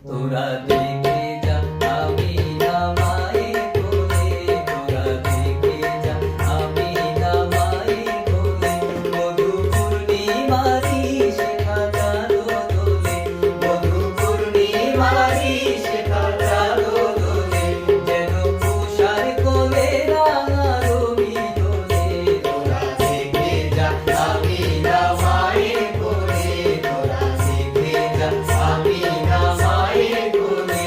তোরা দেখে যা আমি না মায়ের কোলে, তোরা দেখে যা আমি না মায়ের কোলে, মধু পূর্ণিমারি শেখা চাঁদো দোলে, মধু পূর্ণিমারি শেখা চাঁদো দোলে, যেন তুষার কোলে রাঙা রবি দোলে। তোরা দেখে যা আমি না মায়ের কোলে, তোরা দেখে যা আমি না মায়ের কোলে।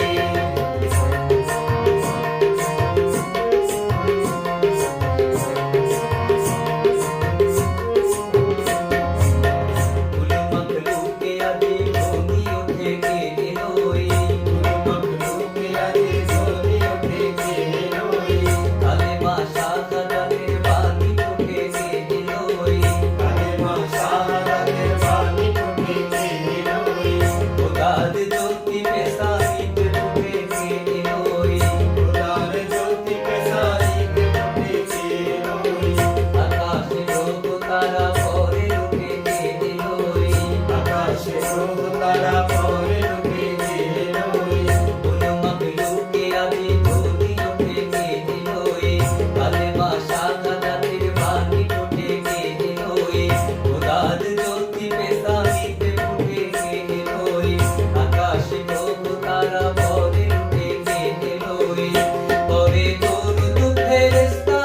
ফুল মখলুকে আদি ধনী ওঠে কেলোই, ফুল মখলুকে আদি ধনী ওঠে কেলোই, কালেমা শাহাদাতের বাণী ফুটে কেলোই, কালেমা শাহাদাতের বাণী ফুটে কেলোই, খোদার জ্যোতি পেশানিতে ফুটে কেলোই, খোদার জ্যোতি পেশানিতে ফুটে কেলোই, আকাশে গ্রহ তারা ভরে উঠে কেলোই, আকাশে গ্রহ তারা ভরে উঠে কেলোই, ফুল মখলুকে আদি ধনী ওঠে কেলোই, কালেমা শাহাদাতের বাণী ফুটে কেলোই, খোদার জ্যোতি পেশানিতে ফুটে কেলোই, আকাশে গ্রহ তারা ভরে উঠে কেলোই, করে দরুদ ফেরেশতা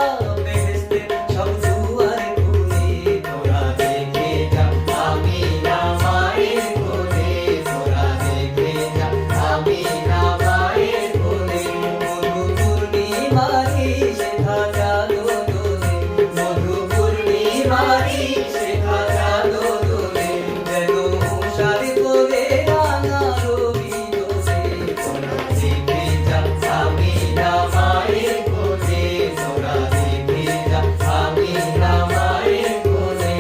বেহেশতে সব দুয়ার খুলে। তোরা দেখে যা আমি না মায়ের কোলে, তোরা দেখে যা আমি না মায়ের কোলে, মধু পূর্ণিমারি শেখা চাঁদো দোলে, মধু পূর্ণিমারি শেখা চাঁদো দোলে, যেন তুষার কোলে রাঙা রবি দোলে। তোরা দেখে যা আমি না মায়ের কোলে, তোরা দেখে যা আমি না মায়ের কোলে।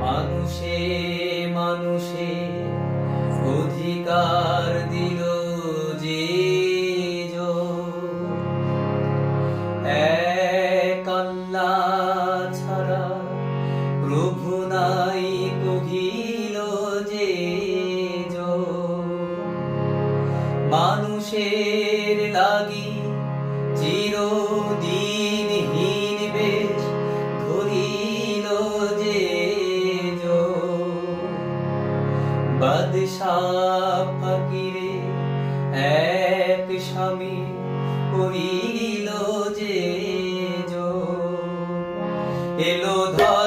মানুষে মানুষে অধিকার দিল যে এক আল্লাহ ছাড়া প্রভু নাই কহিল যে মানুষের লাগি চিরদিন হীন বেশ ধরিল যে বাদশাহ ফকিরে এক স্বামী করিল যে এলো ধর